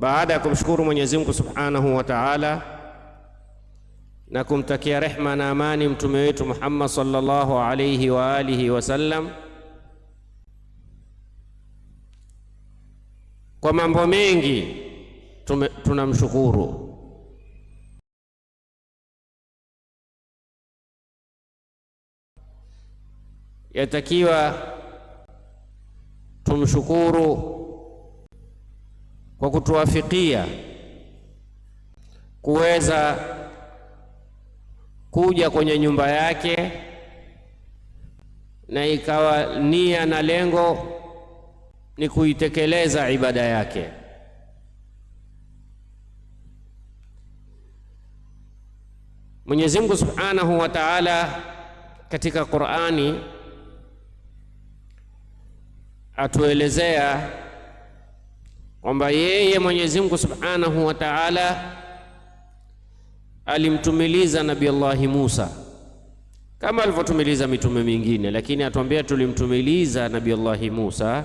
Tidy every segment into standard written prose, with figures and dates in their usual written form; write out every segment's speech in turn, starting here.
Baada ya kumshukuru Mwenyezi Mungu Subhanahu wa Ta'ala na kumtakia rehma na amani mtume wetu Muhammad sallallahu alayhi wa alihi wasallam, kwa mambo mengi tunamshukuru. Yatakiwa tumshukuru kwa kutuwafikia kuweza kuja kwenye nyumba yake, na ikawa nia na lengo ni kuitekeleza ibada yake. Mwenyezi Mungu Subhanahu wa Ta'ala katika Qur'ani atuelezea kwamba yeye Mwenyezi Mungu Subhanahu wa Ta'ala alimtumiliza Nabii Allah Musa kama alivyotumiliza mitume mingine, lakini atuambia tulimtumiliza Nabii Allah Musa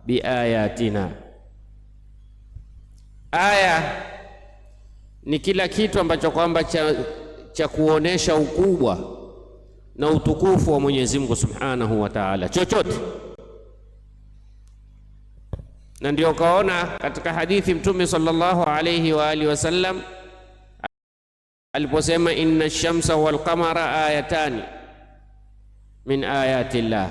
biayatina. Aya ni kila kitu ambacho kwamba cha kuonesha ukubwa na utukufu wa Mwenyezi Mungu Subhanahu wa Ta'ala, chochote. Na ndio kaona katika hadithi Mtume sallallahu alayhi wa alihi wasallam aliposema inna ash-shamsa wal qamara ayatani min ayati llah,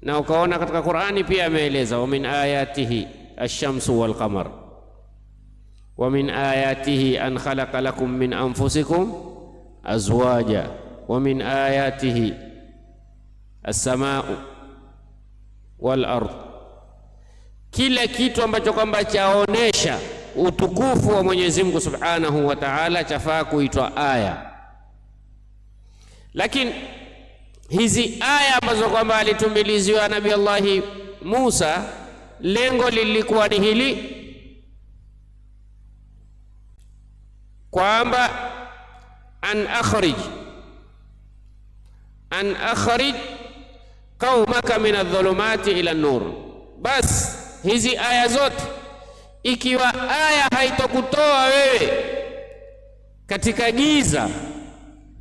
na ukaona katika Qur'ani pia ameeleza wa min ayatihi ash-shamsu wal qamar wa min ayatihi an khalaqa lakum min anfusikum azwaja wa min ayatihi as-samaa'u wal ardh. Kila kitu ambacho kwamba chaonesha utukufu wa Mwenyezi Mungu Subhanahu wa Ta'ala chafaa kuitwa aya. Lakini hizi aya ambazo kwamba alitumiliziwa Nabii Allah Musa, lengo lilikuwa ni hili, kwamba an akhrij qaumaka min adh-dhulumati ila an-nur. Bas hizi aya zote, ikiwa aya haitokutoa wewe katika giza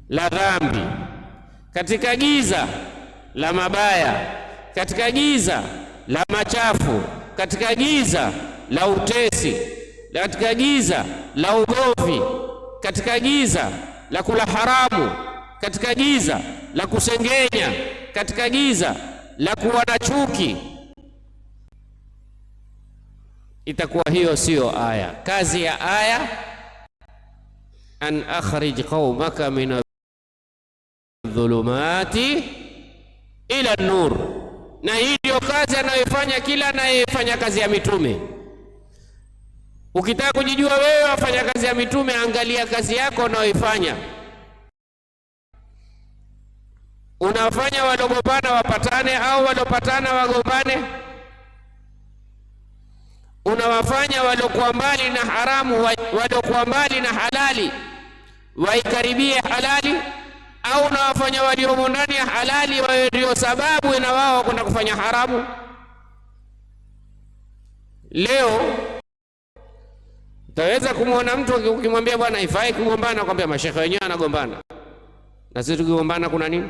la dhambi, katika giza la mabaya, katika giza la machafu, katika giza la utesi, katika giza la ugomvi, katika giza la kula haramu, katika giza la kusengenya, katika giza la kuwa na chuki, itakuwa hiyo sio aya. Kazi ya aya an akhrij qaumaka min adh-dhulumati ila an-nur, na hii ndio kazi anayofanya kila anayefanya kazi ya mitume. Ukitaka kujijua wewe wafanya kazi ya mitume, angalia kazi yako unayoifanya. Unafanya waliogombana wapatane au waliopatana wagombane? Unawafanya waliokuwa mbali na haramu waliokuwa mbali na halali waikaribie halali, au unawafanya waliomo ndani ya halali wawe ndio sababu na wao kwenda kufanya haramu? Leo utaweza kumwona mtu ukimwambia bwana haifai kugombana, akwambia mashekhe wenyewe anagombana, na sisi tukigombana kuna nini?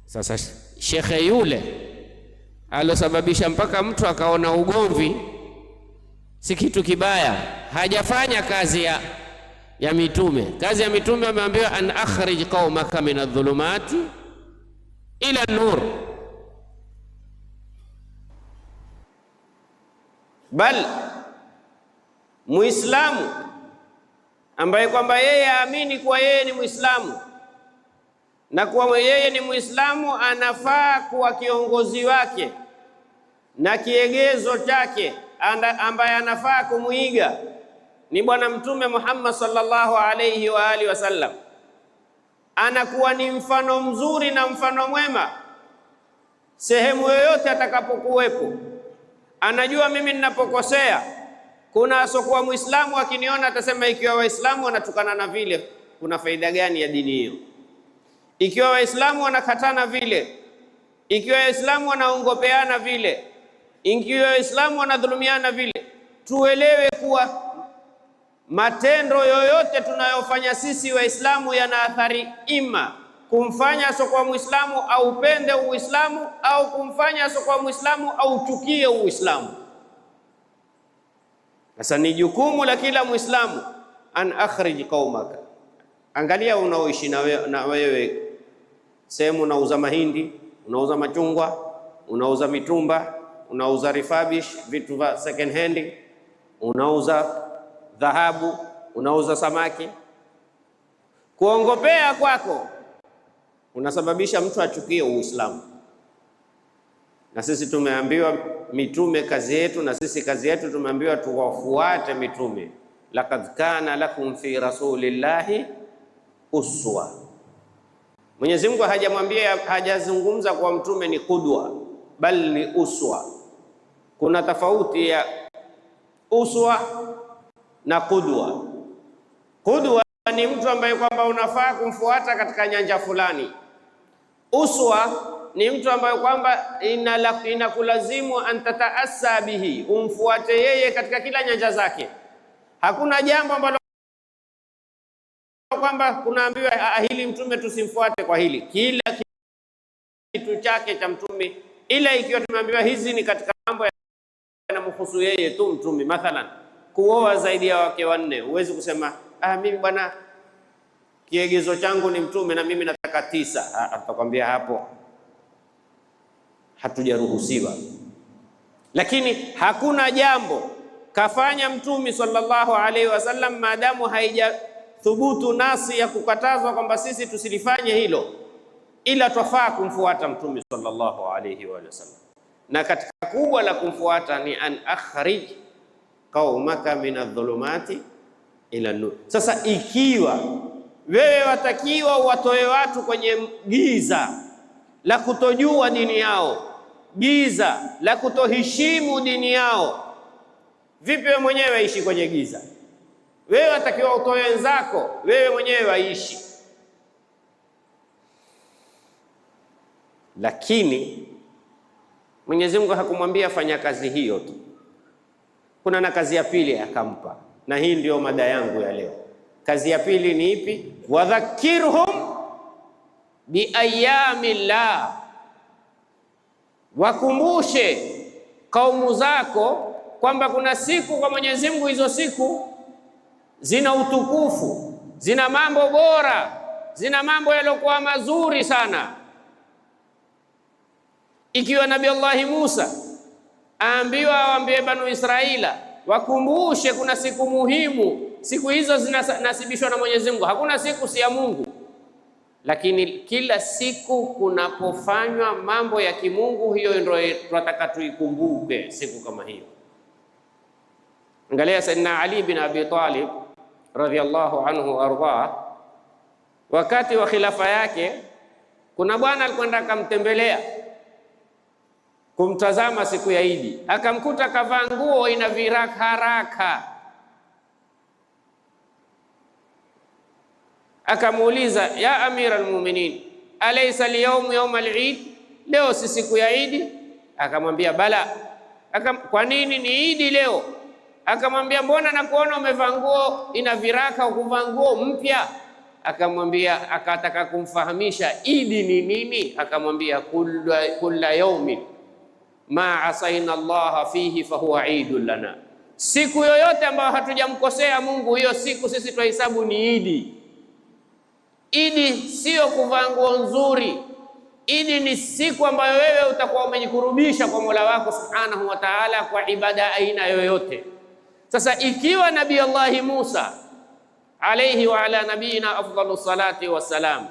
Sasa shekhe yule alosababisha mpaka mtu akaona ugomvi si kitu kibaya, hajafanya kazi ya mitume. Kazi ya mitume ameambiwa an akhrij qaumaka min adh-dhulumati ila an-nur. Bal Muislamu ambaye kwamba yeye aamini kuwa yeye ni Muislamu na kuwa yeye ni Muislamu, anafaa kuwa kiongozi wake na kiegezo chake ambaye anafaa kumuiga ni Bwana Mtume Muhammad sallallahu alayhi wa alihi wasallam. Anakuwa ni mfano mzuri na mfano mwema sehemu yoyote atakapokuwepo. Anajua mimi ninapokosea, kuna asokuwa Muislamu akiniona atasema ikiwa Waislamu wanatukana na vile, kuna faida gani ya dini hiyo? Ikiwa Waislamu wanakatana vile, ikiwa Waislamu wanaongopeana vile, Ingiwa Waislamu wanadhulumiana vile, tuelewe kuwa matendo yoyote tunayofanya sisi Waislamu yana athari, ima kumfanya asokuwa Muislamu au upende Uislamu, au kumfanya asokuwa Muislamu au uchukie Uislamu. Sasa ni jukumu la kila Muislamu, an akhrij qaumaka. Angalia unaoishi na wewe, sehemu unauza mahindi, unauza machungwa, unauza mitumba, unauza refurbished, vitu vya second hand, unauza dhahabu, unauza samaki. Kuongopea kwako unasababisha mtu achukie Uislamu. Na sisi tumeambiwa mitume kazi yetu, na sisi kazi yetu tumeambiwa tuwafuate mitume. Laqad kana lakum fi rasulillahi uswa. Mwenyezi Mungu hajazungumza kwa mtume ni qudwa, bali ni uswa. Kuna tofauti ya uswa na qudwa. Qudwa ni mtu ambaye kwamba unafaa kumfuata katika nyanja fulani. Uswa ni mtu ambaye kwamba inakulazimu antataasa bihi, umfuate yeye katika kila nyanja zake. Hakuna jambo ambalo kwamba kunaambiwa hili mtume tusimfuate kwa hili, kila kitu chake cha mtume, ila ikiwa tumeambiwa hizi ni katika mambo yanamhusu yeye tu mtume. Mathalan, kuoa zaidi ya wake wanne, huwezi kusema mimi bwana kiegezo changu ni mtume na mimi nataka 9. Atakwambia hapo hatujaruhusiwa. Lakini hakuna jambo kafanya mtume sallallahu alaihi wasallam maadamu haijathubutu nasi ya kukatazwa kwamba sisi tusilifanye hilo, ila twafaa kumfuata mtume sallallahu alaihi wasallam. Na katika kubwa la kumfuata ni an akhrij qaumaka min adh-dhulumati ila nur. Sasa ikiwa wewe watakiwa watoe watu kwenye giza la kutojua dini yao, giza la kutoheshimu dini yao, vipi wewe mwenyewe waishi kwenye giza? Wewe watakiwa utoe wenzako, wewe mwenyewe waishi. Lakini Mwenyezi Mungu hakumwambia fanya kazi hiyo tu, kuna na kazi ya pili akampa, na hii ndio mada yangu ya leo. Kazi ya pili ni ipi? Wadhakirhum biayamillah, wakumbushe kaumu zako kwamba kuna siku kwa Mwenyezi Mungu, hizo siku zina utukufu, zina mambo bora, zina mambo yaliokuwa mazuri sana. Ikiwa Nabii Allah Musa aambiwa awaambie Banu Israila wakumbushe kuna siku muhimu, siku hizo zinasibishwa na Mwenyezi Mungu, hakuna siku si ya Mungu. Lakini kila siku kunapofanywa mambo ya kimungu, hiyo ndio tunataka tuikumbuke siku kama hiyo. Angalia Sayyidina Ali bin Abi Talib radhiyallahu anhu arda, wakati wa khilafa yake, kuna bwana alikwenda akamtembelea kumtazama siku ya Idi, akamkuta kavaa nguo ina viraka haraka. Akamuuliza, ya amira almu'minin, alaysa al-yawm yawm al-Eid, leo si siku ya Idi? Akamwambia bala. Kwa nini ni Idi leo? Akamwambia mbona nakuona umevaa nguo ina viraka, ukuvaa nguo mpya? Akamwambia, akataka kumfahamisha Idi ni nini. Akamwambia kulla yawmin ma asaina Allah fihi fahuwa idun lana, siku yoyote ambayo hatujamkosea Mungu, hiyo siku sisi tuhesabu ni Idi. Idi sio kuvaa nguo nzuri. Idi ni siku ambayo wewe utakuwa umejikurubisha kwa Mola wako Subhanahu wa Ta'ala kwa ibada aina yoyote. Sasa ikiwa Nabii Allah Musa alayhi wa ala nabiyina afdalu salati wassalam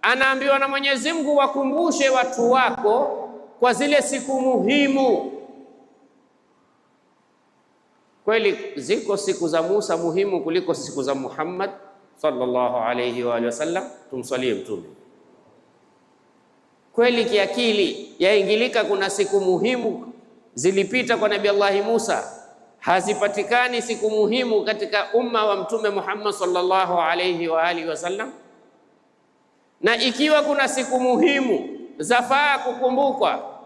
anaambiwa na Mwenyezi Mungu wakumbushe watu wako kwa zile siku muhimu, kweli ziko siku za Musa muhimu kuliko siku za Muhammad sallallahu alayhi wa sallam? Tumsalie mtume. Kweli kiakili yaingilika kuna siku muhimu zilipita kwa Nabii Allah Musa, hazipatikani siku muhimu katika umma wa mtume Muhammad sallallahu alayhi wa sallam? Na ikiwa kuna siku muhimu zafaa kukumbukwa,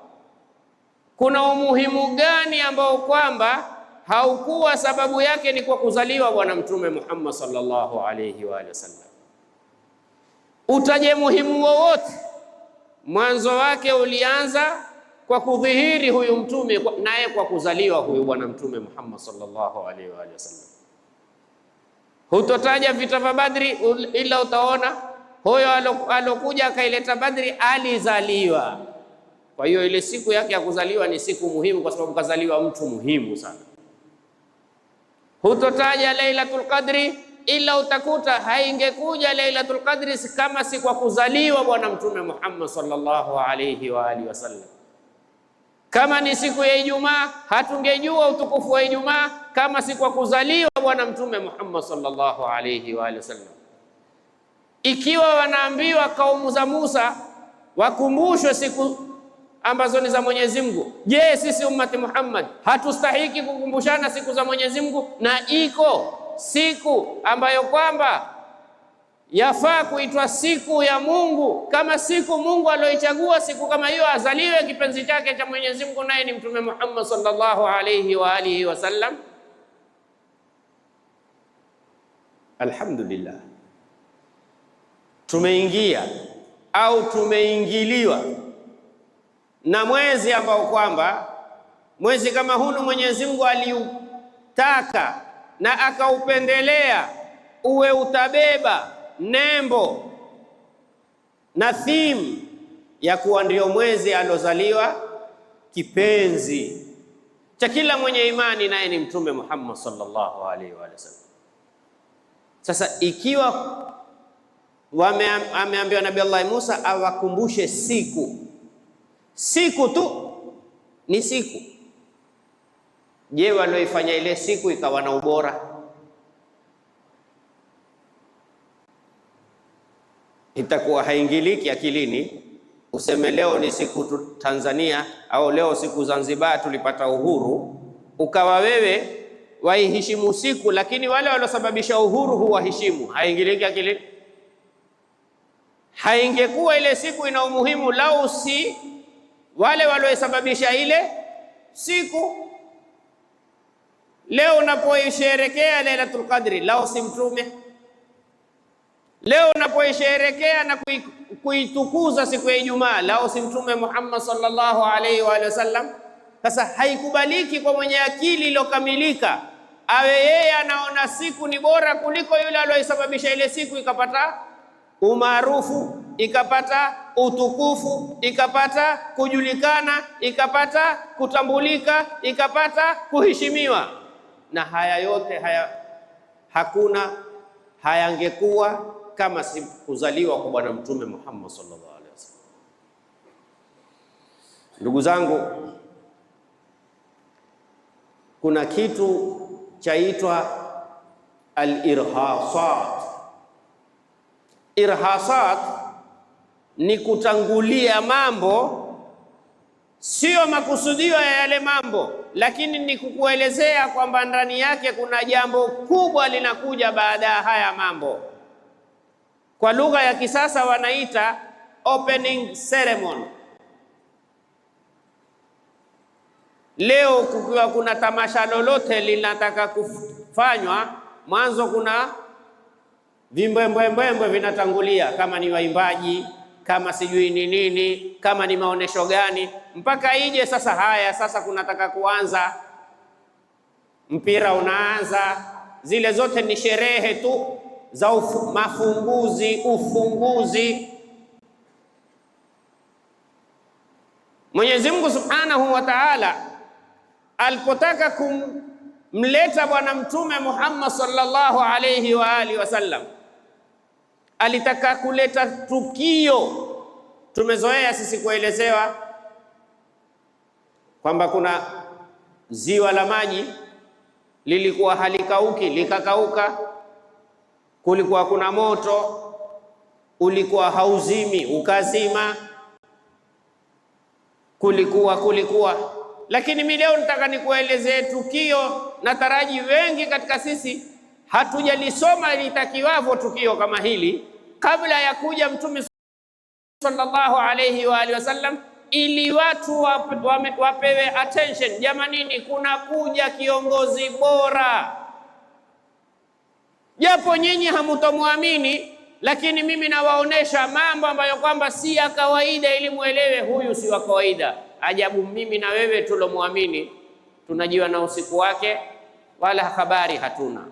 kuna umuhimu gani ambao kwamba haukuwa sababu yake ni kwa kuzaliwa Bwana Mtume Muhammad sallallahu alayhi wa sallam? Utaje muhimu wowote, mwanzo wake ulianza kwa kudhihiri huyu mtume, naye kwa kuzaliwa huyu Bwana Mtume Muhammad sallallahu alayhi wa sallam. Hutotaja vita vya Badri, ila utaona huyo alokuja akaileta Badri alizaliwa. Kwa hiyo ile siku yake ya kuzaliwa ni siku muhimu, kwa sababu kazaliwa mtu muhimu sana. Hutotaja Lailatul Qadri, ila utakuta haingekuja Lailatul Qadri kama si kwa kuzaliwa Bwana Mtume Muhammad sallallahu alayhi wa alihi wasallam. Kama ni siku ya Ijumaa, hatungejua utukufu wa Ijumaa kama si kwa kuzaliwa Bwana Mtume Muhammad sallallahu alayhi wa alihi wasallam. Ikiwa wanaambiwa kaumu za Musa wakumbushwe siku ambazo ni za Mwenyezi Mungu, je, sisi ummati Muhammad hatustahiki kukumbushana siku za Mwenyezi Mungu? Na iko siku ambayo kwamba yafaa kuitwa siku ya Mungu, kama siku Mungu alioichagua siku kama hiyo azaliwe kipenzi chake cha Mwenyezi Mungu, naye ni Mtume Muhammad sallallahu alayhi wa alihi wasallam. Alhamdulillah, tumeingia au tumeingiliwa na mwezi ambao kwamba mwezi kama hunu Mwenyezi Mungu aliutaka na akaupendelea uwe utabeba nembo na theme ya kuwa ndio mwezi alozaliwa kipenzi cha kila mwenye imani, naye ni Mtume Muhammad sallallahu alaihi wa sallam. Sasa ikiwa ameambiwa Nabii Allah Musa awakumbushe siku tu ni siku, je, walioifanya ile siku ikawa na ubora? Itakuwa haingiliki akilini useme leo ni siku tu Tanzania au leo siku Zanzibar tulipata uhuru, ukawa wewe waiheshimu siku, lakini wale waliosababisha uhuru huwaheshimu. Haingiliki akilini. Haingekuwa ile siku ina umuhimu lau si wale waliosababisha ile siku. Leo unapoisherekea Lailatul Qadri, lau si Mtume? Leo unapoisherekea na kuitukuza siku ya Ijumaa, lau si Mtume Muhammad sallallahu alaihi wa sallam? Sasa haikubaliki kwa mwenye akili iliyokamilika awe yeye anaona siku ni bora kuliko yule aliyosababisha ile siku ikapata umaarufu, ikapata utukufu, ikapata kujulikana, ikapata kutambulika, ikapata kuheshimiwa. Na haya yote hayangekuwa kama si kuzaliwa kwa Bwana Mtume Muhammad sallallahu alaihi wasallam. Ndugu zangu, kuna kitu chaitwa al-irhasat. Irhasat ni kutangulia mambo, sio makusudio ya yale mambo, lakini ni kukuelezea kwamba ndani yake kuna jambo kubwa linakuja baada ya haya mambo. Kwa lugha ya kisasa wanaita opening ceremony. Leo kukiwa kuna tamasha lolote linataka kufanywa, mwanzo kuna vimbwembwe vinatangulia, kama ni waimbaji, kama sijui ni nini, kama ni maonesho gani, mpaka ije sasa haya sasa kunataka kuanza, mpira unaanza. Zile zote ni sherehe tu za ufunguzi. Mwenyezi Mungu Subhanahu wa Ta'ala alipotaka kumleta Bwana Mtume Muhammad sallallahu alayhi wa alihi wasallam, alitaka kuleta tukio. Tumezoea sisi kuelezewa kwamba kuna ziwa la maji lilikuwa halikauki likakauka, kulikuwa kuna moto ulikuwa hauzimi ukazima, kulikuwa. Lakini mimi leo nataka nikuelezee tukio, na taraji wengi katika sisi hatujalisoma litakiwavyo tukio kama hili kabla ya kuja Mtume sallallahu alayhi wa alihi wasallam, ili watu wapewe attention. Jamanini, kuna kuja kiongozi bora, japo nyinyi hamutomwamini, lakini mimi nawaonesha mambo ambayo kwamba si ya kawaida, ili muelewe huyu si wa kawaida. Ajabu, mimi na wewe tulomwamini tunajiwa na usiku wake, wala habari hatuna.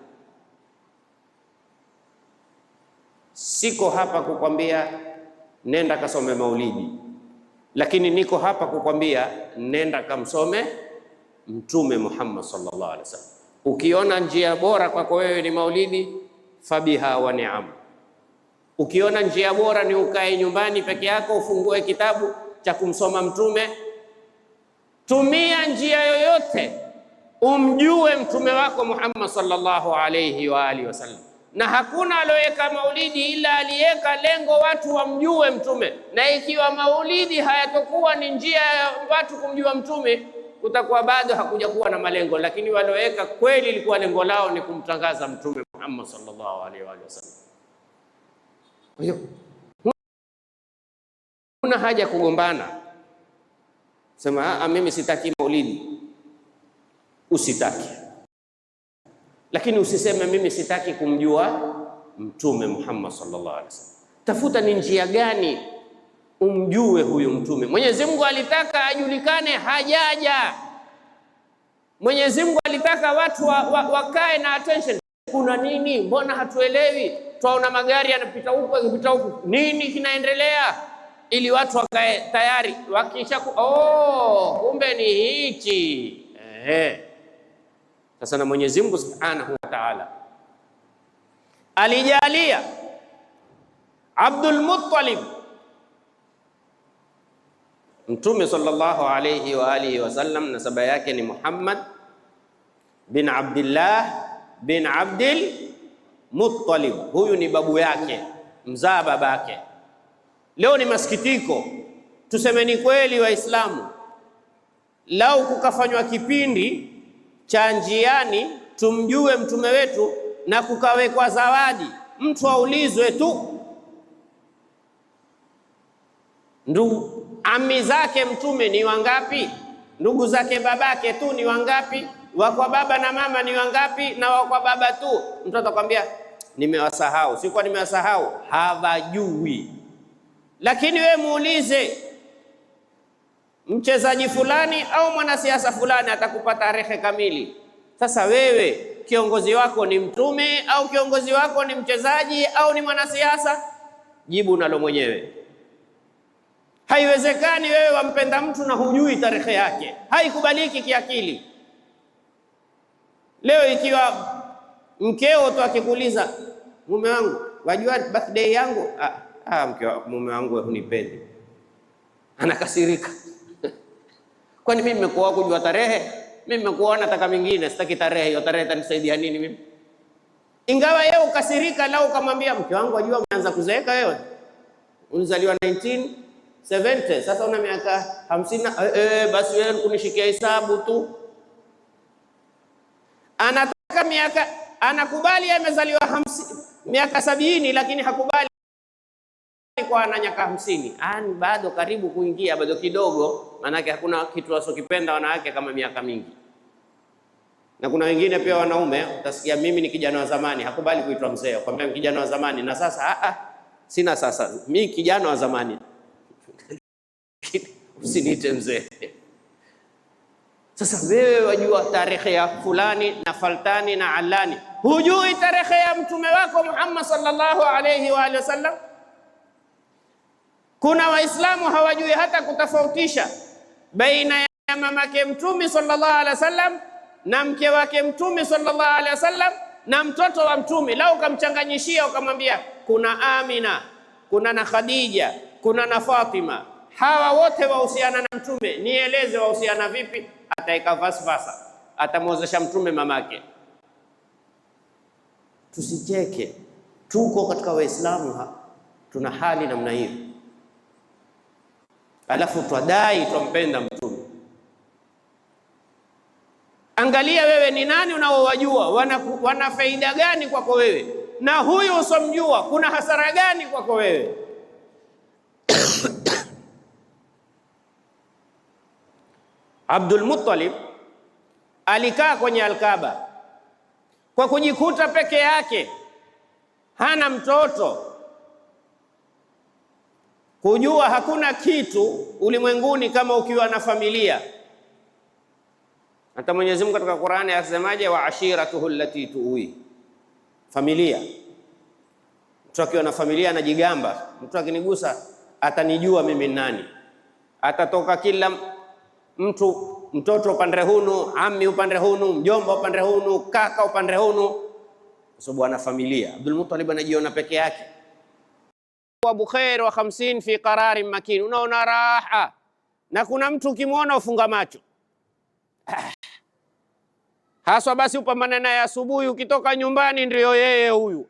Siko hapa kukwambia nenda kasome maulidi, lakini niko hapa kukwambia nenda kamsome Mtume Muhammad sallallahu alaihi wasallam. Ukiona njia bora kwako wewe ni maulidi, fabiha wa ni'am. Ukiona njia bora ni ukae nyumbani peke yako ufungue kitabu cha kumsoma Mtume, tumia njia yoyote umjue mtume wako Muhammad sallallahu alayhi wa alihi wasallam. Na hakuna aliyeweka maulidi ila aliweka lengo watu wamjue mtume, na ikiwa maulidi hayatokuwa ni njia ya watu kumjua mtume, kutakuwa bado hakuja kuwa na malengo. Lakini walioweka kweli ilikuwa lengo lao ni kumtangaza mtume Muhammad sallallahu alayhi wa alihi wasallam. Kwa hiyo kuna haja kugombana, sema mimi sitaki maulidi. Usitaki, lakini usiseme mimi sitaki kumjua mtume Muhammad sallallahu alaihi wasallam. Tafuta ni njia gani umjue huyu mtume. Mwenyezi Mungu alitaka ajulikane, hajaja. Mwenyezi Mungu alitaka watu wakae na attention. Kuna nini? Mbona hatuelewi? Twaona magari yanapita huko yakipita huko, nini kinaendelea? Ili watu wakae tayari, wakisha kumbe ni hichi. Sasa na Mwenyezi Mungu Subhanahu wa Ta'ala alijalia Abdul Muttalib, Mtume sallallahu alayhi wa alihi wasallam nasaba yake ni Muhammad bin Abdullah bin Abdul Muttalib. Huyu ni babu yake, mzaa babake. Leo ni masikitiko, tusemeni kweli Waislamu, lau kukafanywa kipindi cha njiani tumjue mtume wetu na kukawekwa zawadi, mtu aulizwe tu ndugu ami zake mtume ni wangapi, ndugu zake babake tu ni wangapi, wakwa baba na mama ni wangapi, na wakwa baba tu, mtu atakwambia nimewasahau. Si kwa nimewasahau, hawajui. Lakini we muulize mchezaji fulani au mwanasiasa fulani, atakupa tarehe kamili. Sasa wewe kiongozi wako ni mtume au kiongozi wako ni mchezaji au ni mwanasiasa? Jibu nalo mwenyewe. Haiwezekani wewe wampenda mtu na hujui tarehe yake, haikubaliki kiakili. Leo ikiwa mkeo tu akikuuliza, mume wangu wajua birthday yangu? Mume wangu wewe hunipendi, anakasirika. Kwani mimi nimekuwa kujua tarehe? Mimi nimekuwa nataka mingine, sitaki tarehe. Hiyo tarehe itanisaidia nini mimi? Ingawa yeye ukasirika, lau ukamwambia mke wangu wajua umeanza kuzeeka wewe, unazaliwa 1970 sasa una miaka 50, basi wewe kunishikia hesabu tu. Anataka miaka, anakubali amezaliwa miaka 70, lakini hakubali kwa ana miaka 50. Ani bado karibu kuingia, bado kidogo, maanake hakuna kitu wasokipenda wanawake kama miaka mingi. Na kuna wengine pia wanaume utasikia mimi ni kijana wa zamani, hakubali kuitwa mzee, kwambia kijana wa zamani. Na sasa sina sasa, mimi kijana wa zamani usiniite mzee. Sasa wewe wajua tarehe ya fulani na faltani na alani, hujui tarehe ya mtume wako Muhammad sallallahu alayhi wa alihi wasallam. Kuna Waislamu hawajui hata kutofautisha baina ya mamake mtume sallallahu alaihi wasallam na mke wake mtume sallallahu alaihi wasallam na mtoto wa mtume. Lau ukamchanganyishia ukamwambia kuna Amina, kuna na Khadija, kuna na Fatima, hawa wote wahusiana na mtume, nieleze wahusiana vipi? Ataika vasvasa, atamwozesha mtume mamake. Tusicheke, tuko katika Waislamu tuna hali namna hiyo, alafu twadai twampenda mtume. Angalia wewe ni nani unaowajua, wana faida gani kwako wewe, na huyu usomjua kuna hasara gani kwako wewe? Abdul Muttalib alikaa kwenye Alkaaba kwa kujikuta peke yake, hana mtoto, kujua hakuna kitu ulimwenguni kama ukiwa na familia. Hata Mwenyezi Mungu katika Qur'ani asemaje? Wa ashiratuhu allati tuwi, familia. Mtu akiwa na familia anajigamba, mtu akinigusa atanijua mimi nani. Atatoka kila mtu, mtoto upande hunu, ami upande hunu, mjomba upande hunu, kaka upande hunu, kwa sababu ana familia. Abdul Muttalib anajiona peke yake. Abu Khair wa 50 fi qararin makin, unaona raha. Na kuna mtu ukimwona ufunga macho haswa, basi upambane naye asubuhi, ukitoka nyumbani ndio yeye huyu.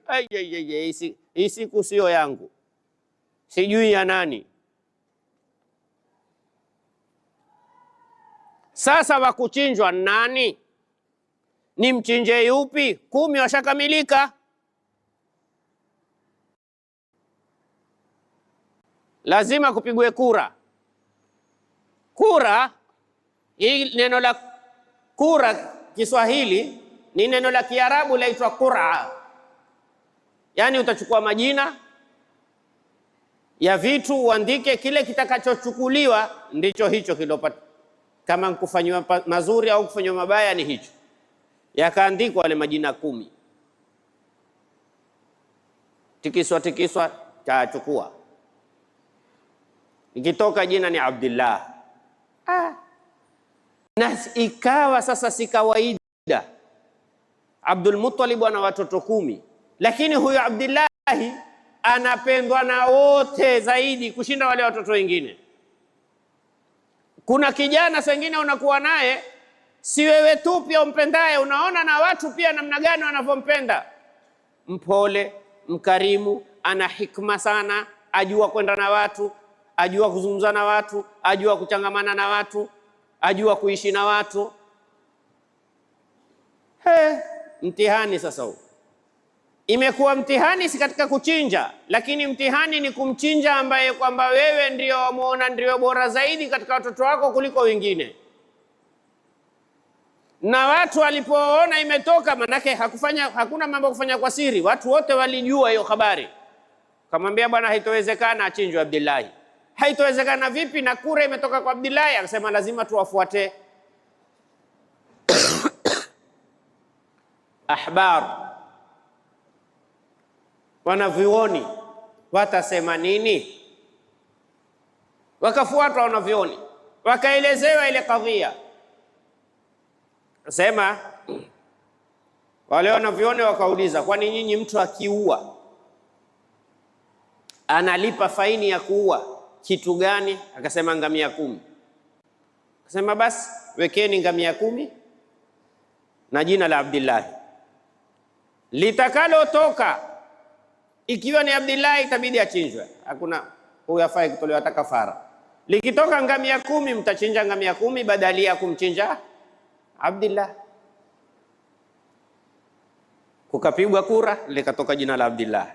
Hii siku sio yangu, sijui ya nani. Sasa wakuchinjwa nani? Ni mchinje yupi? 10 washakamilika. Lazima kupigwe kura. Kura, hii neno la kura Kiswahili ni neno la Kiarabu laitwa qur'a. Yaani utachukua majina ya vitu uandike, kile kitakachochukuliwa ndicho hicho kilopata. Kama kufanywa mazuri au kufanywa mabaya ni hicho. Yakaandikwa wale majina 10. Tikiswa chachukua. Ikitoka jina ni Abdullah. Na ikawa sasa si kawaida. Abdul Muttalib ana watoto 10, lakini huyo Abdullah anapendwa na wote zaidi kushinda wale watoto wengine. Kuna kijana sengine unakuwa naye, si wewe tu pia umpendaye, unaona na watu pia namna gani wanavyompenda. Mpole, mkarimu, ana hikma sana, ajua kwenda na watu, ajua kuzungumza na watu, ajua kuchangamana na watu, ajua kuishi na watu. Mtihani sasa huu. Imekuwa mtihani si katika kuchinja, lakini mtihani ni kumchinja ambaye kwamba wewe ndio wamuona ndio bora zaidi katika watoto wako kuliko wengine. Na watu walipoona imetoka, manake hakuna mambo kufanya kwa siri, watu wote walijua hiyo habari. Kamwambia bwana, haitowezekana achinjwe Abdullah. Haitowezekana vipi? Na kura imetoka kwa Abdullah. Akasema lazima tuwafuate ahbar, wanavyuoni watasema nini. Wakafuatwa wanavyuoni, wakaelezewa ile kadhia. Sema wale wanavyuoni wakauliza, kwani nyinyi mtu akiua analipa faini ya kuua kitu gani? Akasema ngamia 10. Akasema basi wekeni ngamia 10 na jina la Abdullah. Litakalo toka ikiwa ni Abdullah itabidi achinjwe. Hakuna huyu afai kutolewa hata kafara. Likitoka ngamia 10 mtachinja ngamia 10 badala ya kumchinja Abdullah. Kukapigwa kura, likatoka jina la Abdullah.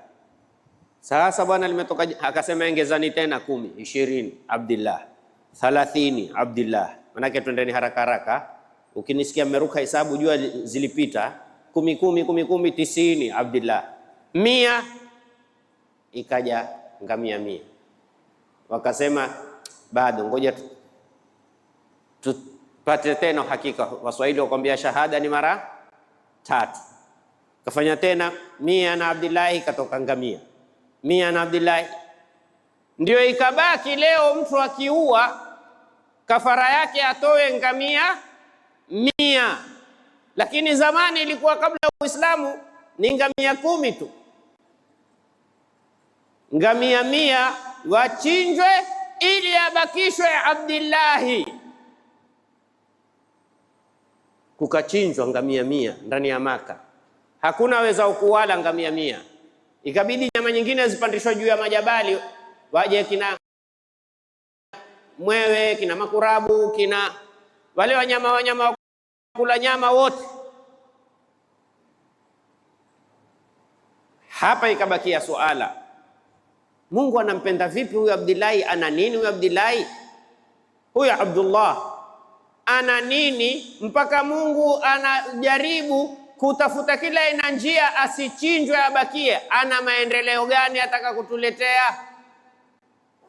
Sasa bwana limetoka, akasema ongezani tena 10, 20 Abdullah, 30 Abdullah. Manake twendeni haraka haraka. Ukinisikia mmeruka hesabu jua zilipita. 10 90 Abdullah. 100 ikaja ngamia 100. Wakasema bado ngoja tupate tena hakika. Waswahili wakwambia shahada ni mara 3. Kafanya tena 100 na Abdullah, ikatoka ngamia 100 na Abdullah. Ndio ikabaki leo mtu akiua kafara yake atoe ngamia 100. Lakini zamani ilikuwa kabla ya Uislamu ni ngamia 10 tu. Ngamia 100 wachinjwe ili abakishwe Abdullah. Kukachinjwa ngamia 100 ndani ya Maka. Hakuna weza kuwala ngamia 100. Ikabidi nyama nyingine zipandishwe juu ya majabali, waje kina mwewe, kina makurabu, kina wale wanyama kula nyama wote. Hapa ikabakia suala, Mungu anampenda vipi huyu Abdullah? Ana nini huyu Abdullah? Huyu Abdullah ana nini mpaka Mungu anajaribu kutafuta kila aina njia asichinjwe abakie? Ana maendeleo gani ataka kutuletea?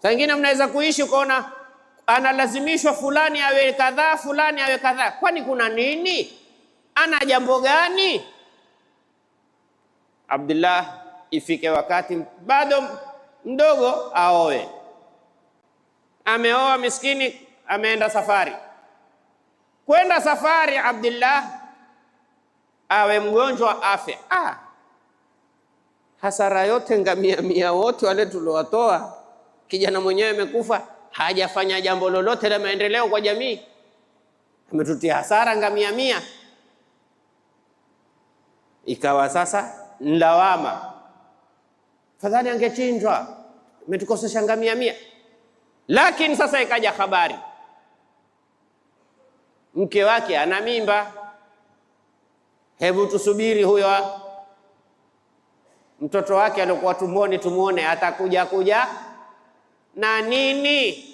Saa nyingine mnaweza kuishi ukaona analazimishwa fulani awe kadhaa, fulani awe kadhaa. Kwani kuna nini? Ana jambo gani? Abdullah ifike wakati bado mdogo aoe. Ameoa miskini, ameenda safari. Kwenda safari Abdullah awe mgonjwa afe. Hasara yote ngamia mia wote wale tuliowatoa, kijana mwenyewe amekufa, hajafanya jambo lolote la maendeleo kwa jamii, ametutia hasara ngamia mia. Ikawa sasa ndawama, fadhali angechinjwa, umetukosesha ngamia mia. Lakini sasa ikaja habari mke wake ana mimba. Hebu tusubiri huyo mtoto wake alikuwa tumboni, tumuone atakuja na nini.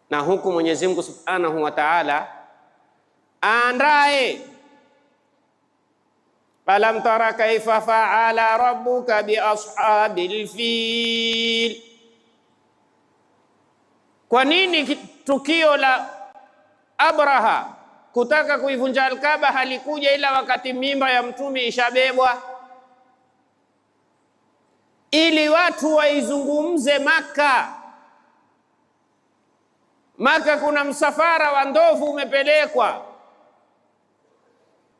Na huku Mwenyezi Mungu Subhanahu wa Ta'ala andae, alam tara kaifa fa'ala rabbuka bi ashabil fil. Kwa nini tukio la Abraha kutaka kuivunja Al-Kaaba halikuja ila wakati mimba ya mtume ishabebwa? Ili watu waizungumze Maka. Maka kuna msafara wa ndovu umepelekwa,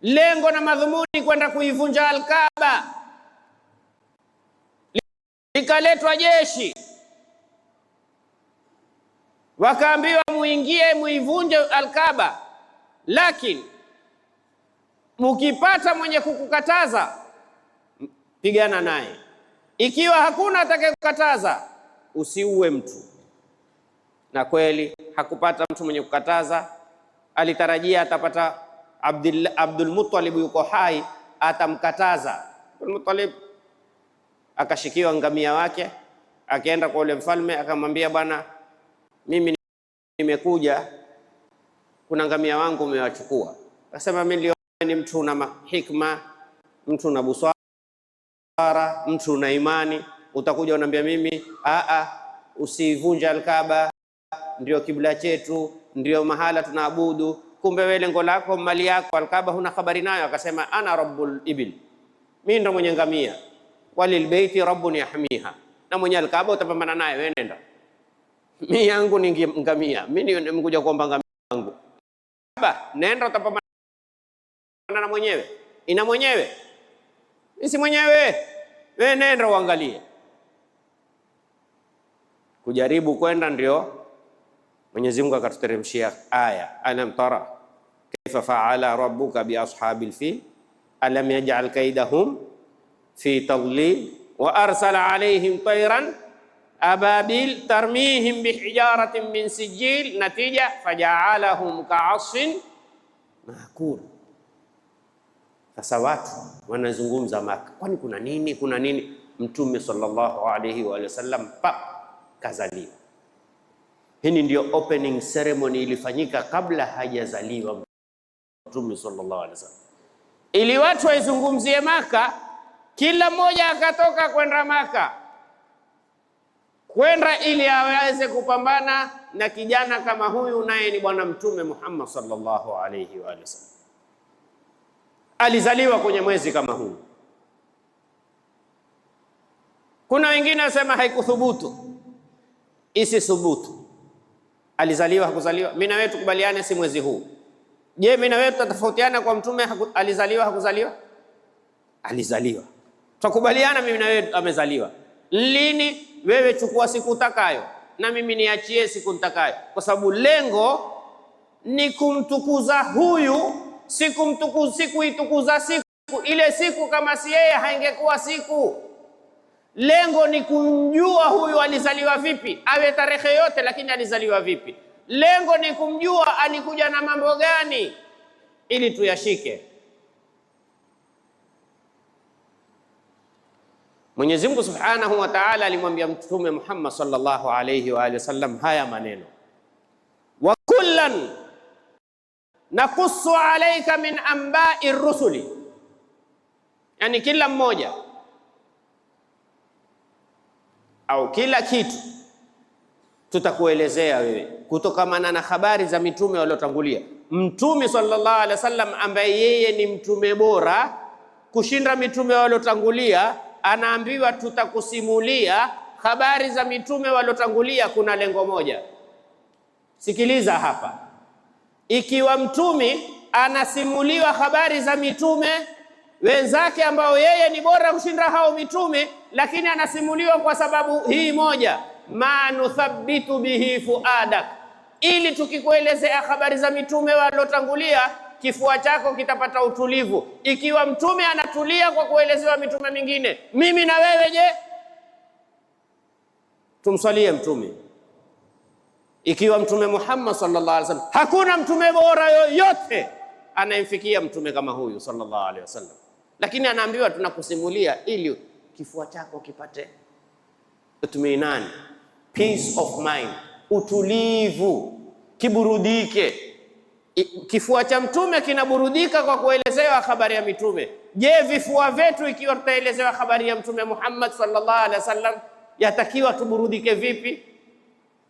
lengo na madhumuni kwenda kuivunja Al-Kaaba. Likaletwa jeshi, wakaambiwa muingie muivunje Al-Kaaba, lakini mukipata mwenye kukukataza pigana naye. Ikiwa hakuna atakayekukataza usiue mtu. Na kweli hakupata mtu mwenye kukataza. Alitarajia atapata Abdul Muttalib yuko hai atamkataza. Abdul Muttalib akashikiwa ngamia wake, akaenda kwa ule mfalme akamwambia, bwana, mimi nimekuja, kuna ngamia wangu umewachukua. Akasema, mimi ni mtu na hikma, mtu na busara, mtu na imani, utakuja unaniambia mimi usivunja Al-Kaaba, ndio kibla chetu, ndio mahala tunaabudu, kumbe wewe lengo lako mali yako Al-Kaaba huna habari nayo. Akasema, ana rabbul ibil, mimi ndo mwenye ngamia, walil baiti rabbun yahmiha, na mwenye Al-Kaaba utapambana naye, wewe nenda. Mimi yangu ni ngamia, mimi nimekuja kuomba ngamia yangu. Nenda utapambana na mwenyewe, ina mwenyewe, isi mwenyewe, wewe nenda uangalie. Kujaribu kwenda ndio Mwenyezi Mungu akatuteremshia aya, alam tara kaifa fa'ala rabbuka bi ashabil fil alam yaj'al kaidahum fi tadlil wa arsala alayhim tayran ababil tarmihim bihijaratin min sijil, natija faja'alahum ka'asfin ma'kul. Sasa watu wanazungumza Maka, kwani kuna nini? Kuna nini? Mtume sallallahu alayhi wa sallam kazaliwa. Hii ndio opening ceremony ilifanyika kabla hajazaliwa Mtume sallallahu alayhi wasallam, ili watu waizungumzie Maka. Kila mmoja akatoka kwenda Maka, kwenda ili aweze kupambana na kijana kama huyu, naye ni bwana Mtume Muhammad sallallahu alayhi wa sallam. Alizaliwa kwenye mwezi kama huu. Kuna wengine wasema haikuthubutu. Isi thubutu. Alizaliwa hakuzaliwa? Mimi na wewe tukubaliane si mwezi huu. Je, mimi na wewe tutatofautiana kwa mtume alizaliwa hakuzaliwa? Alizaliwa. Tukubaliana mimi na wewe amezaliwa. Lini? Wewe chukua siku utakayo na mimi niachie siku nitakayo, kwa sababu lengo ni kumtukuza huyu, sikuitukuza siku ile. Siku kama si yeye haingekuwa siku. Lengo ni kumjua huyu alizaliwa vipi, awe tarehe yote lakini alizaliwa vipi. Lengo ni kumjua alikuja na mambo gani, ili tuyashike. Mwenyezi Mungu Subhanahu wa Ta'ala alimwambia Mtume Muhammad sallallahu alayhi wa alihi wasallam haya maneno, wa kullan kullan naqussu alayka min anba'i rusuli, yani kila mmoja au kila kitu tutakuelezea wewe kutokamana na habari za mitume waliotangulia. Mtume sallallahu alaihi wasallam ambaye yeye ni mtume bora kushinda mitume waliotangulia, anaambiwa tutakusimulia habari za mitume waliotangulia. Kuna lengo moja, sikiliza hapa. Ikiwa mtume anasimuliwa habari za mitume wenzake ambao yeye ni bora kushinda hao mitume, lakini anasimuliwa kwa sababu hii moja, ma nuthabbitu bihi fuadak, ili tukikuelezea habari za mitume waliotangulia kifua chako kitapata utulivu. Ikiwa mtume anatulia kwa kuelezewa mitume mingine, mimi na wewe je? Tumsalie mtume. Ikiwa mtume Muhammad sallallahu alaihi wasallam, hakuna mtume bora yoyote anayemfikia mtume kama huyu sallallahu alaihi wasallam, lakini anaambiwa tunakusimulia ili kifua chako kipate itminani, peace of mind, utulivu, kiburudike. Kifua cha mtume kinaburudika kwa kuelezewa habari ya mitume. Je, vifua vyetu ikiwa tutaelezewa habari ya mtume Muhammad sallallahu alaihi wasallam yatakiwa tuburudike vipi?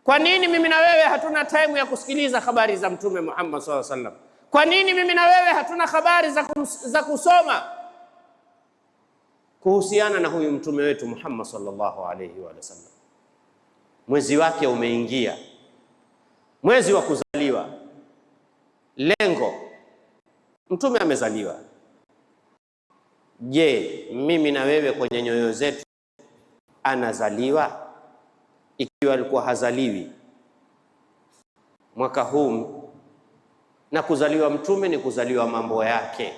Kwa nini mimi na wewe hatuna time ya kusikiliza habari za mtume Muhammad sallallahu alaihi wasallam? Kwa nini mimi na wewe hatuna habari za kusoma kuhusiana na huyu mtume wetu Muhammad sallallahu alaihi wa sallam? Mwezi wake umeingia, mwezi wa kuzaliwa. Lengo, mtume amezaliwa. Je, mimi na wewe kwenye nyoyo zetu anazaliwa? Ikiwa alikuwa hazaliwi mwaka huu, na kuzaliwa mtume ni kuzaliwa mambo yake,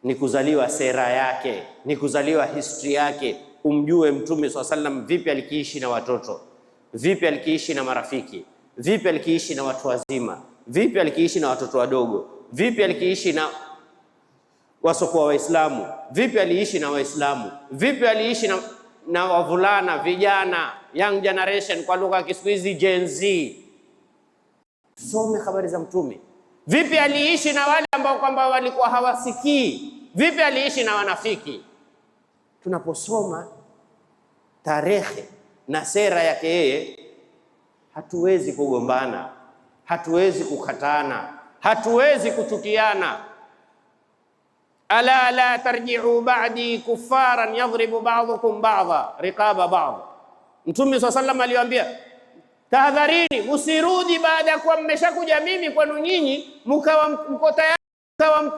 ni kuzaliwa sera yake, ni kuzaliwa history yake. Umjue mtume sallallahu alaihi wasallam vipi alikiishi na watoto, vipi alikiishi na marafiki, vipi alikiishi na watu wazima, vipi alikiishi na watoto wadogo, vipi alikiishi na wasokuwa Waislamu, vipi aliishi na Waislamu, vipi aliishi na wavulana, vijana, young generation, kwa lugha ya Kiswahili Gen Z. Some habari za mtume. Vipi aliishi na wale ambao kwamba walikuwa hawasikii, vipi aliishi na wanafiki. Tunaposoma tarehe na sera yake yeye, hatuwezi kugombana, hatuwezi kukatana, hatuwezi kuchukiana. Ala la tarji'u ba'di kuffaran yadhribu ba'dukum ba'dha riqaba ba'd. Mtume sallallahu alayhi wasallam aliwaambia, tahadharini, msirudi baada ya kuwa mmeshakuja mimi kwenu nyinyi, mkawa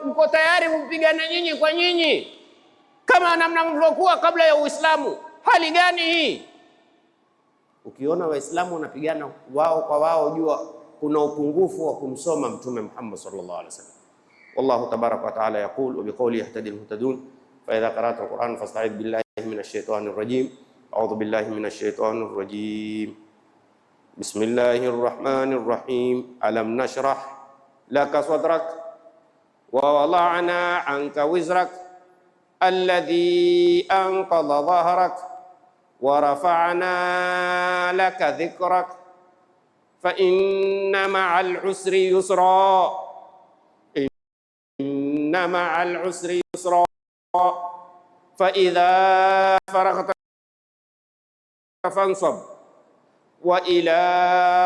mko tayari mpigane nyinyi kwa nyinyi kama namna mlivyokuwa kabla ya Uislamu. Hali gani hii? Ukiona Waislamu wanapigana wao kwa wao, jua kuna upungufu wa kumsoma Mtume Muhammad sallallahu alaihi wasallam. Wallahu tabaraka wa taala yaqul wa biqawli yahtadi almuhtadun fa idha qara'ta alquran fasta'idh billahi minash shaitanir rajim. A'udhu billahi minash shaitanir rajim. Bismillahir rahmanir rahim. Alam nashrah laka sadrak wa wada'na 'anka wizrak alladhi anqadha dhahrak wa rafa'na laka dhikrak fa inna ma'al usri yusra inna ma'al usri yusra fa idha faraghta fansab wa ila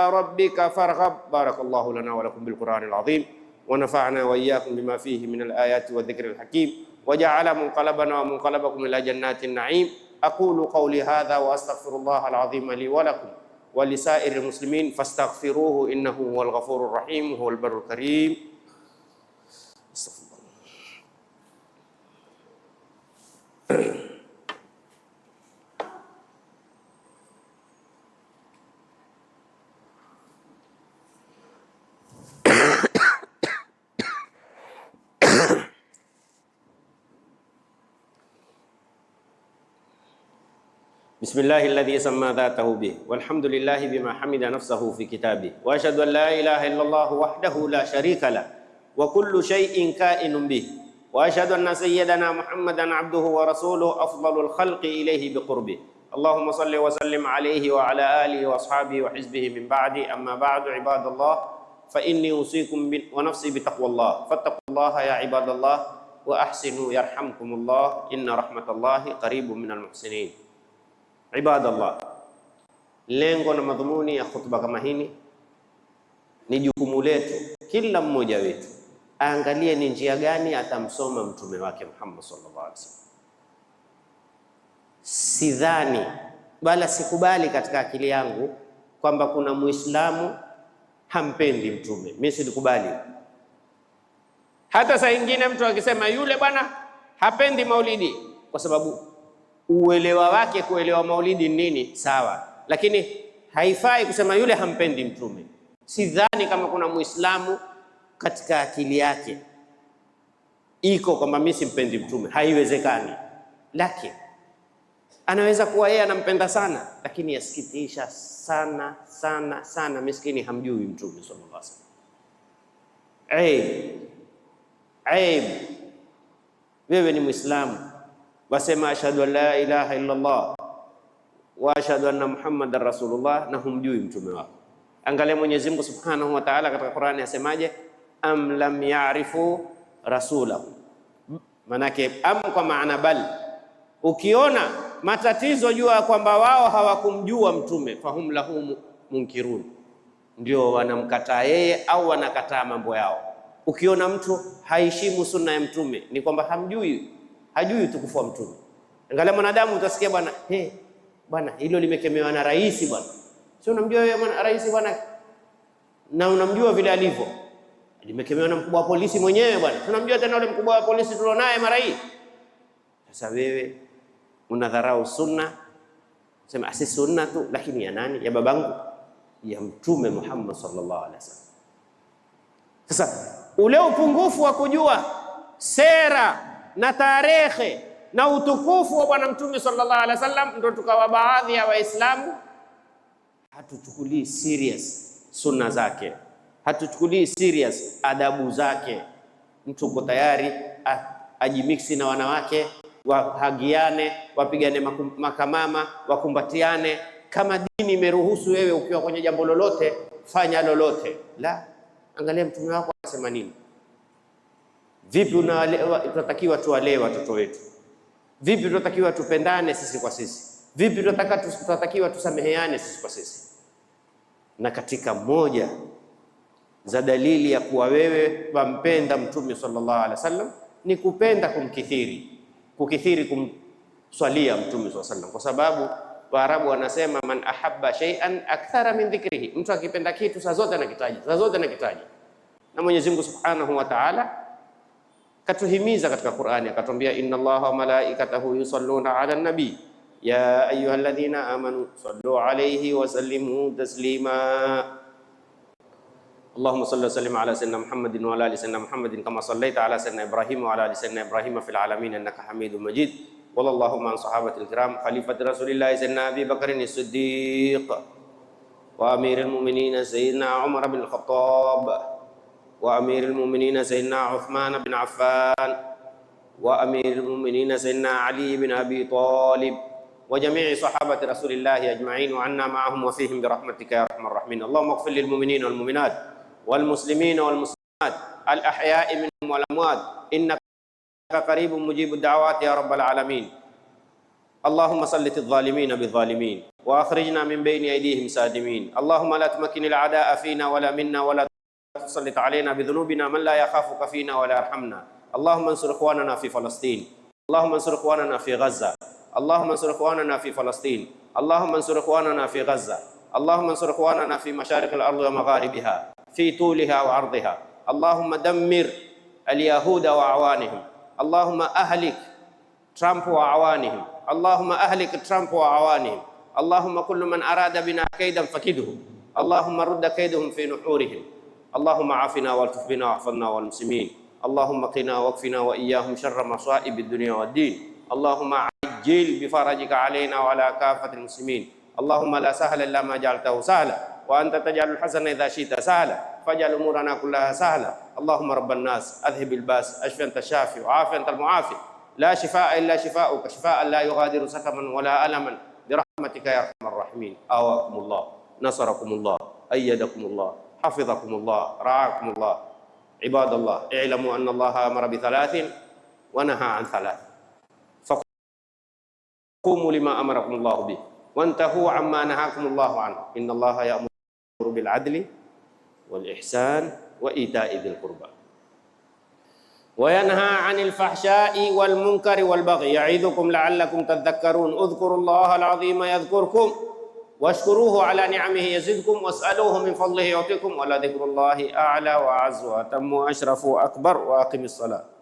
rabbika farghab. Barakallahu lana wa lakum bil Qur'anil azim wa nafa'na wa iyyakum bima fihi min al ayati wa dhikril hakim wa ja'ala munqalabana wa munqalabakum ila jannatin na'im. Aqulu qawli hadha wa astaghfirullaha al-azim li wa lakum wa li sa'iril muslimin fastaghfiruhu innahu huwal ghafurur rahim huwal barrul karim. Bismillahi alladhi samma dhatahu bih walhamdulillahi bima hamida nafsahu fi kitabih wa ashhadu an la ilaha illallah wahdahu la sharika lah wa kullu shay'in ka'inun bih wa ashhadu anna sayyidana Muhammadan abduhu wa rasuluhu afdalul khalqi ilayhi biqurbih. Allahumma salli wa sallim alayhi wa ala alihi wa ashabihi wa hizbihi min ba'di. Amma ba'du, ibadallah, fa inni usikum wa nafsi bitaqwallah fattaqullaha ya ibadallah wa ahsinu yarhamkumullah inna rahmatallahi qaribun minal muhsinin. Ibadallah, lengo na madhumuni ya khutba kama hii ni jukumu letu, kila mmoja wetu aangalie ni njia gani atamsoma mtume wake Muhammad sallallahu alaihi wasallam. Sidhani wala sikubali katika akili yangu kwamba kuna Muislamu hampendi mtume. Mimi silikubali. Hata saa nyingine mtu akisema yule bwana hapendi maulidi, kwa sababu uelewa wake kuelewa maulidi nini, sawa, lakini haifai kusema yule hampendi mtume. Sidhani kama kuna Muislamu katika akili yake iko kwamba mimi simpendi mtume, haiwezekani. Lakini anaweza kuwa yeye anampenda sana, lakini yasikitisha sana sana sana, miskini hamjui mtume sallallahu alaihi wasallam. Aib. Wewe ni Muislamu, wasema ashhadu an la ilaha illa Allah wa ashhadu anna Muhammadar Rasulullah, na humjui mtume wako. Angalia Mwenyezi Mungu Subhanahu wa Ta'ala katika Qur'ani asemaje, am lam ya'rifu rasulahu. Manake am kwa maana bal. Ukiona matatizo jua kwamba wao hawakumjua mtume, fahum lahu munkirun, ndio wanamkataa yeye au wanakataa mambo yao. Ukiona mtu haishimu sunna ya mtume, ni kwamba hajui utukufu wa mtume. Angalia mwanadamu, utasikia bwana, bwana hilo limekemewa na rais bwana. Sio unamjua wewe rais bwana, na unamjua vile alivyo. Limekemewa na mkubwa wa polisi mwenyewe bwana. Tunamjua tena yule mkubwa wa polisi tulionaye mara hii. Sasa wewe unadharau sunna, sema asi sunna tu, lakini ya nani? Ya babangu, ya mtume Muhammad sallallahu alaihi wasallam. Sasa ule upungufu wa kujua sera na tarehe na utukufu wa bwana mtume sallallahu alaihi wasallam, ndio tukawa baadhi ya Waislamu hatuchukulii serious sunna zake, hatuchukulii serious adabu zake. Mtu uko tayari ajimiksi na wanawake, wahagiane, wapigane makamama, wakumbatiane. Kama dini imeruhusu wewe ukiwa kwenye jambo lolote, fanya lolote. La, angalia mtume wako anasema nini. Vipi tunatakiwa tuwalee watoto wetu? Vipi tunatakiwa tupendane sisi kwa sisi? Vipi tunatakiwa tusameheane sisi kwa sisi? Na katika moja za dalili ya kuwa wewe wampenda mtume sallallahu alaihi wasallam ni kupenda kukithiri kumswalia mtume sallallahu alaihi wasallam, kwa sababu Waarabu wanasema man ahabba shay'an akthara min dhikrihi, mtu akipenda kitu saa zote anakitaja. Na Mwenyezi Mungu Subhanahu wa Ta'ala katuhimiza katika Qur'ani, akatuambia inna Allaha wa malaikatahu yusalluna 'alan nabi ya ayyuhalladhina amanu sallu 'alayhi wa sallimu taslima. اللهم صل وسلم على سيدنا محمد وعلى ال سيدنا محمد كما صليت على سيدنا ابراهيم وعلى ال سيدنا ابراهيم في العالمين انك حميد مجيد. والله اللهم عن صحابه الكرام خليفه رسول الله سيدنا ابي بكر الصديق وامير المؤمنين سيدنا عمر بن الخطاب وامير المؤمنين سيدنا عثمان بن عفان وامير المؤمنين سيدنا علي بن ابي طالب وجميع صحابه رسول الله اجمعين وعنا معهم وفيهم برحمتك يا ارحم الراحمين. اللهم اغفر للمؤمنين والمؤمنات والمسلمين والمسلمات الأحياء منهم والأموات إنك قريب مجيب الدعوات يا رب العالمين. اللهم سلط الظالمين بالظالمين وأخرجنا من بين أيديهم سادمين. اللهم لا تمكن الأعداء فينا ولا منا ولا تسلط علينا بذنوبنا من لا يخافك فينا ولا يرحمنا. اللهم انصر إخواننا في فلسطين. اللهم انصر إخواننا في غزة. اللهم انصر إخواننا في فلسطين. اللهم انصر إخواننا في غزة. اللهم انصر إخواننا في مشارق الأرض ومغاربها في طولها وعرضها. اللهم دمر اليهود وأعوانهم. اللهم أهلك ترامب وأعوانهم. اللهم أهلك ترامب وأعوانهم. اللهم كل من أراد بنا كيدا فكده. اللهم رد كيدهم في نحورهم. اللهم عافنا والطف بنا واحفظنا والمسلمين. اللهم قنا واكفنا وإياهم شر مصائب الدنيا والدين. اللهم عجل بفرجك علينا وعلى كافة المسلمين. اللهم لا سهل إلا ما جعلته سهلا وأنت تجعل الحسن إذا شئت سهلا فاجعل أمورنا كلها سهلا. اللهم رب الناس أذهب الباس أشفي أنت الشافي وعافي أنت المعافي. لا شفاء إلا شفاؤك شفاء لا يغادر سقما ولا ألما برحمتك يا أرحم الراحمين. آواكم الله، نصركم الله، أيدكم الله. حفظكم الله رعاكم الله. عباد الله اعلموا أن الله أمر بثلاث ونهى عن ثلاث، فقوموا لما أمركم الله به وانتهوا عما نهاكم الله عنه. إن الله يأمر بالعدل والإحسان وإيتاء ذي القربى وينهى عن الفحشاء والمنكر والبغي يعظكم لعلكم تذكرون. اذكروا الله العظيم يذكركم واشكروه على نعمه يزدكم واسألوه من فضله يعطيكم ولذكر الله أعلى وأعز وأتم وأشرف وأكبر. وأقم الصلاة.